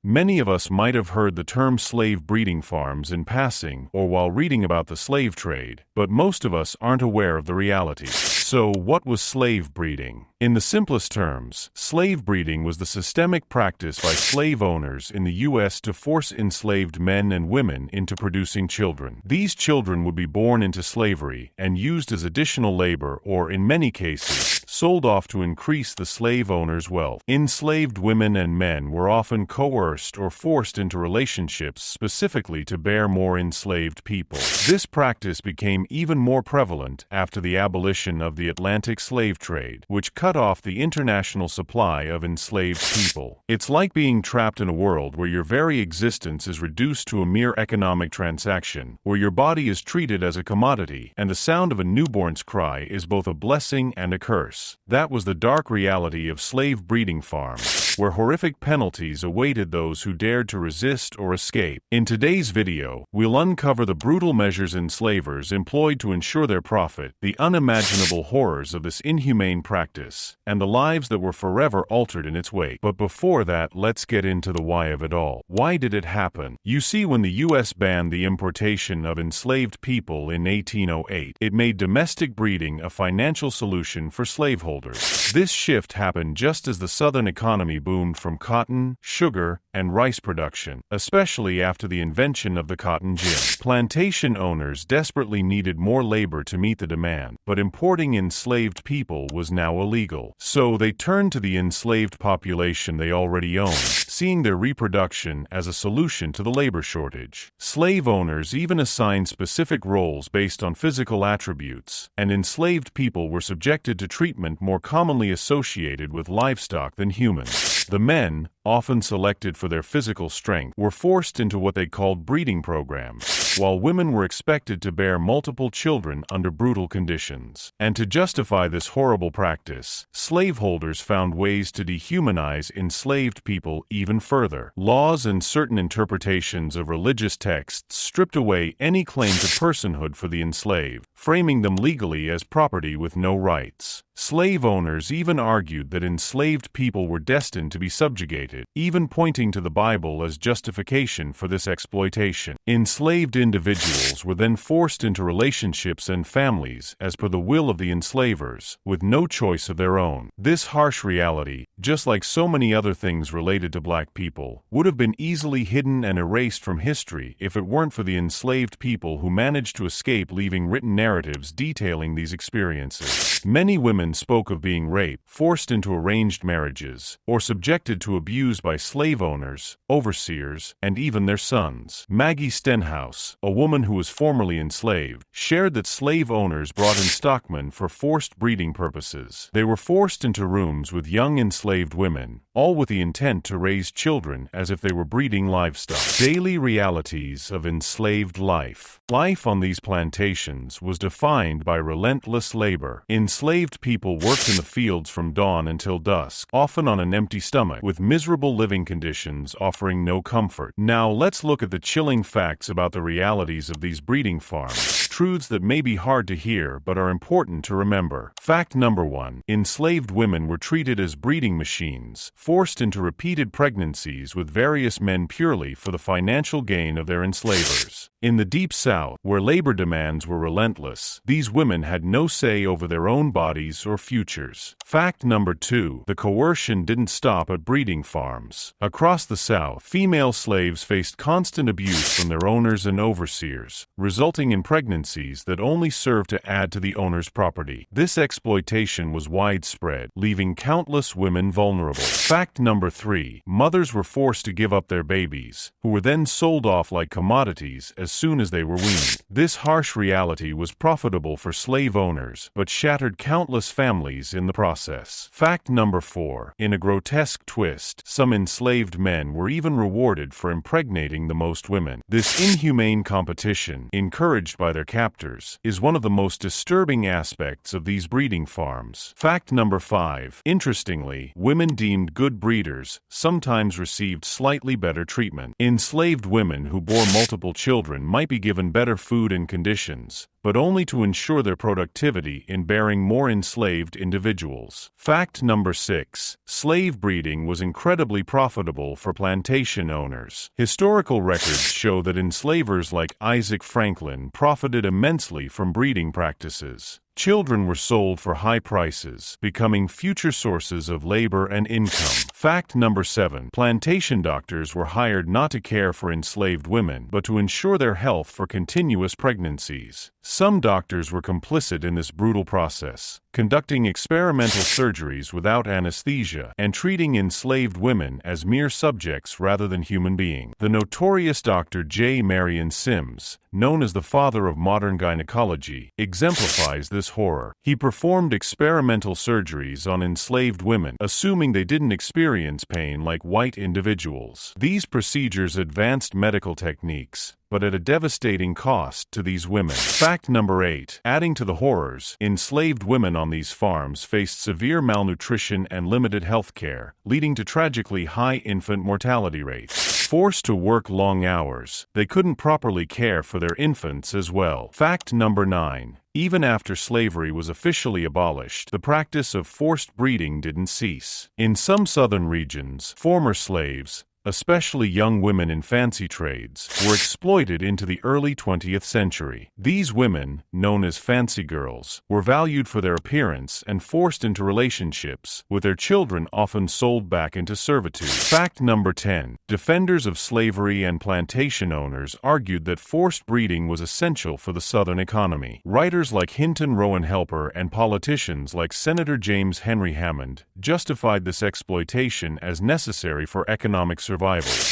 Many of us might have heard the term slave breeding farms in passing or while reading about the slave trade, but most of us aren't aware of the reality. So, what was slave breeding? In the simplest terms, slave breeding was the systemic practice by slave owners in the U.S. to force enslaved men and women into producing children. These children would be born into slavery and used as additional labor or, in many cases, sold off to increase the slave owner's wealth. Enslaved women and men were often coerced or forced into relationships specifically to bear more enslaved people. This practice became even more prevalent after the abolition of the Atlantic slave trade, which cut off the international supply of enslaved people. It's like being trapped in a world where your very existence is reduced to a mere economic transaction, where your body is treated as a commodity, and the sound of a newborn's cry is both a blessing and a curse. That was the dark reality of slave breeding farms, where horrific penalties awaited those who dared to resist or escape. In today's video, we'll uncover the brutal measures enslavers employed to ensure their profit, the unimaginable horrors of this inhumane practice, and the lives that were forever altered in its wake. But before that, let's get into the why of it all. Why did it happen? You see, when the U.S. banned the importation of enslaved people in 1808, it made domestic breeding a financial solution for slaveholders. This shift happened just as the Southern economy boomed from cotton, sugar, and rice production, especially after the invention of the cotton gin. Plantation owners desperately needed more labor to meet the demand, but importing enslaved people was now illegal. So they turned to the enslaved population they already owned, seeing their reproduction as a solution to the labor shortage. Slave owners even assigned specific roles based on physical attributes, and enslaved people were subjected to treatment more commonly associated with livestock than humans. The men, often selected for their physical strength, were forced into what they called breeding programs, while women were expected to bear multiple children under brutal conditions. And to justify this horrible practice, slaveholders found ways to dehumanize enslaved people even further. Laws and certain interpretations of religious texts stripped away any claim to personhood for the enslaved, framing them legally as property with no rights. Slave owners even argued that enslaved people were destined to be subjugated, even pointing to the Bible as justification for this exploitation. Enslaved individuals were then forced into relationships and families as per the will of the enslavers, with no choice of their own. This harsh reality, just like so many other things related to black people, would have been easily hidden and erased from history if it weren't for the enslaved people who managed to escape, leaving written narratives detailing these experiences. Many women spoke of being raped, forced into arranged marriages, or subjected to abuse by slave owners, overseers, and even their sons. Maggie Stenhouse, a woman who was formerly enslaved, shared that slave owners brought in stockmen for forced breeding purposes. They were forced into rooms with young enslaved women, all with the intent to raise children as if they were breeding livestock. Daily realities of enslaved life. Life on these plantations was defined by relentless labor. Enslaved people worked in the fields from dawn until dusk, often on an empty stomach, with miserable living conditions offering no comfort. Now let's look at the chilling facts about the realities of these breeding farms. Truths that may be hard to hear but are important to remember. Fact number 1. Enslaved women were treated as breeding machines, forced into repeated pregnancies with various men purely for the financial gain of their enslavers. In the Deep South, where labor demands were relentless, these women had no say over their own bodies or futures. Fact number 2. The coercion didn't stop at breeding farms. Across the South, female slaves faced constant abuse from their owners and overseers, resulting in pregnancies that only served to add to the owner's property. This exploitation was widespread, leaving countless women vulnerable. Fact number 3. Mothers were forced to give up their babies, who were then sold off like commodities as soon as they were weaned. This harsh reality was profitable for slave owners, but shattered countless families in the process. Fact number 4. In a grotesque twist, some enslaved men were even rewarded for impregnating the most women. This inhumane competition, encouraged by their captors, is one of the most disturbing aspects of these breeding farms. Fact number 5. Interestingly, women deemed good breeders sometimes received slightly better treatment. Enslaved women who bore multiple children might be given better food and conditions, but only to ensure their productivity in bearing more enslaved individuals. Fact number 6. Slave breeding was incredibly profitable for plantation owners. Historical records show that enslavers like Isaac Franklin profited immensely from breeding practices. Children were sold for high prices, becoming future sources of labor and income. Fact number 7. Plantation doctors were hired not to care for enslaved women, but to ensure their health for continuous pregnancies. Some doctors were complicit in this brutal process, conducting experimental surgeries without anesthesia and treating enslaved women as mere subjects rather than human beings. The notorious Dr. J. Marion Sims, known as the father of modern gynecology, exemplifies this horror. He performed experimental surgeries on enslaved women, assuming they didn't experience pain like white individuals. These procedures advanced medical techniques, but at a devastating cost to these women. Fact number 8. Adding to the horrors, enslaved women on these farms faced severe malnutrition and limited health care, leading to tragically high infant mortality rates. Forced to work long hours, they couldn't properly care for their infants as well. Fact number 9. Even after slavery was officially abolished, the practice of forced breeding didn't cease. In some southern regions, former slaves, especially young women in fancy trades, were exploited into the early 20th century. These women, known as fancy girls, were valued for their appearance and forced into relationships, with their children often sold back into servitude. Fact number 10. Defenders of slavery and plantation owners argued that forced breeding was essential for the Southern economy. Writers like Hinton Rowan Helper and politicians like Senator James Henry Hammond justified this exploitation as necessary for economic survival,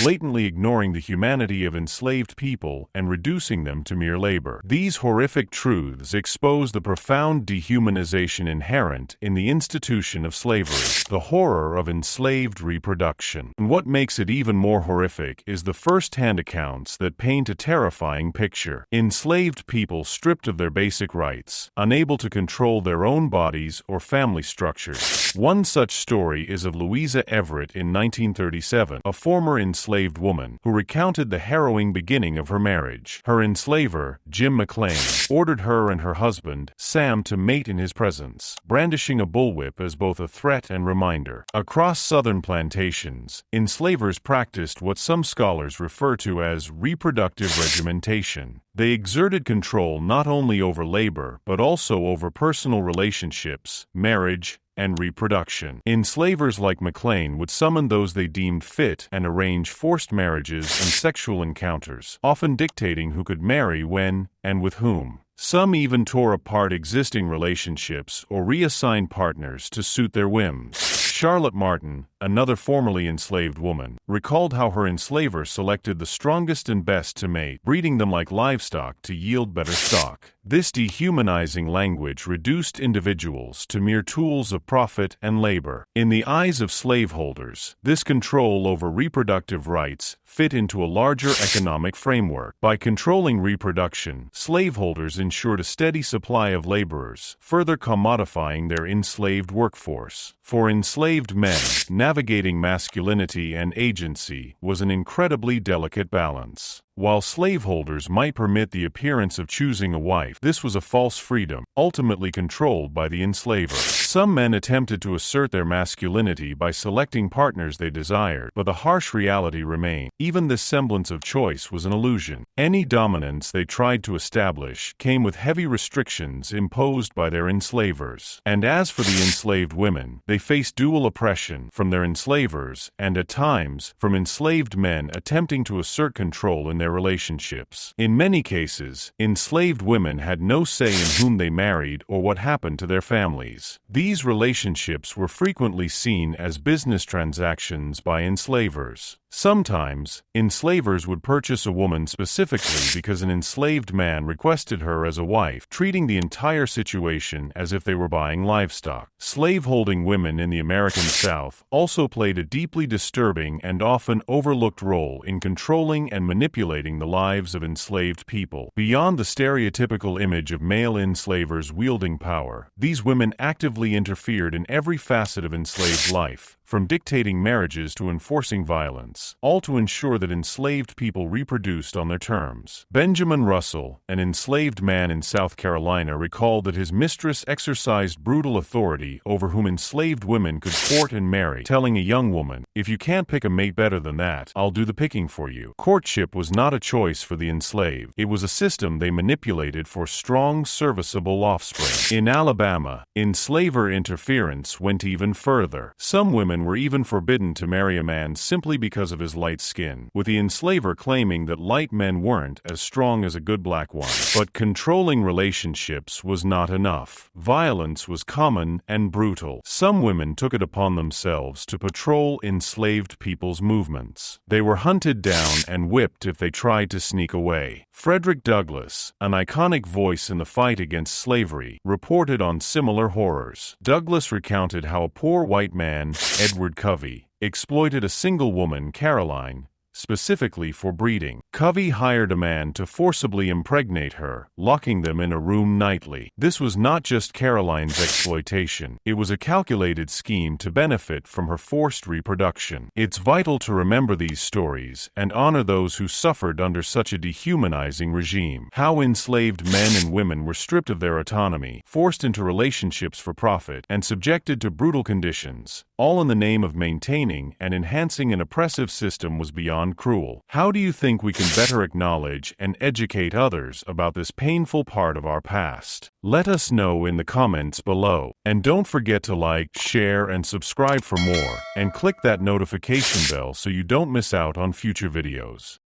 blatantly ignoring the humanity of enslaved people and reducing them to mere labor. These horrific truths expose the profound dehumanization inherent in the institution of slavery, the horror of enslaved reproduction. And what makes it even more horrific is the first-hand accounts that paint a terrifying picture. Enslaved people stripped of their basic rights, unable to control their own bodies or family structures. One such story is of Louisa Everett in 1937, a former enslaved woman, who recounted the harrowing beginning of her marriage. Her enslaver, Jim McLean, ordered her and her husband, Sam, to mate in his presence, brandishing a bullwhip as both a threat and reminder. Across southern plantations, enslavers practiced what some scholars refer to as reproductive regimentation. They exerted control not only over labor, but also over personal relationships, marriage, and reproduction. Enslavers like McLean would summon those they deemed fit and arrange forced marriages and sexual encounters, often dictating who could marry when and with whom. Some even tore apart existing relationships or reassigned partners to suit their whims. Charlotte Martin, another formerly enslaved woman, recalled how her enslaver selected the strongest and best to mate, breeding them like livestock to yield better stock. This dehumanizing language reduced individuals to mere tools of profit and labor. In the eyes of slaveholders, this control over reproductive rights fit into a larger economic framework. By controlling reproduction, slaveholders ensured a steady supply of laborers, further commodifying their enslaved workforce. For enslaved men, navigating masculinity and agency was an incredibly delicate balance. While slaveholders might permit the appearance of choosing a wife, this was a false freedom, ultimately controlled by the enslaver. Some men attempted to assert their masculinity by selecting partners they desired, but the harsh reality remained. Even this semblance of choice was an illusion. Any dominance they tried to establish came with heavy restrictions imposed by their enslavers. And as for the enslaved women, they faced dual oppression from their enslavers and, at times, from enslaved men attempting to assert control in their relationships. In many cases, enslaved women had no say in whom they married or what happened to their families. These relationships were frequently seen as business transactions by enslavers. Sometimes, enslavers would purchase a woman specifically because an enslaved man requested her as a wife, treating the entire situation as if they were buying livestock. Slaveholding women in the American South also played a deeply disturbing and often overlooked role in controlling and manipulating the lives of enslaved people. Beyond the stereotypical image of male enslavers wielding power, these women actively interfered in every facet of enslaved life, from dictating marriages to enforcing violence, all to ensure that enslaved people reproduced on their terms. Benjamin Russell, an enslaved man in South Carolina, recalled that his mistress exercised brutal authority over whom enslaved women could court and marry, telling a young woman, "If you can't pick a mate better than that, I'll do the picking for you." Courtship was not a choice for the enslaved. It was a system they manipulated for strong, serviceable offspring. In Alabama, enslaver interference went even further. Some women were even forbidden to marry a man simply because of his light skin, with the enslaver claiming that light men weren't as strong as a good black one. But controlling relationships was not enough. Violence was common and brutal. Some women took it upon themselves to patrol enslaved people's movements. They were hunted down and whipped if they tried to sneak away. Frederick Douglass, an iconic voice in the fight against slavery, reported on similar horrors. Douglass recounted how a poor white man, Edward Covey, exploited a single woman, Caroline, specifically for breeding. Covey hired a man to forcibly impregnate her, locking them in a room nightly. This was not just Caroline's exploitation. It was a calculated scheme to benefit from her forced reproduction. It's vital to remember these stories and honor those who suffered under such a dehumanizing regime. How enslaved men and women were stripped of their autonomy, forced into relationships for profit, and subjected to brutal conditions, all in the name of maintaining and enhancing an oppressive system, was beyond cruel. How do you think we can better acknowledge and educate others about this painful part of our past? Let us know in the comments below. And don't forget to like, share, and subscribe for more, and click that notification bell so you don't miss out on future videos.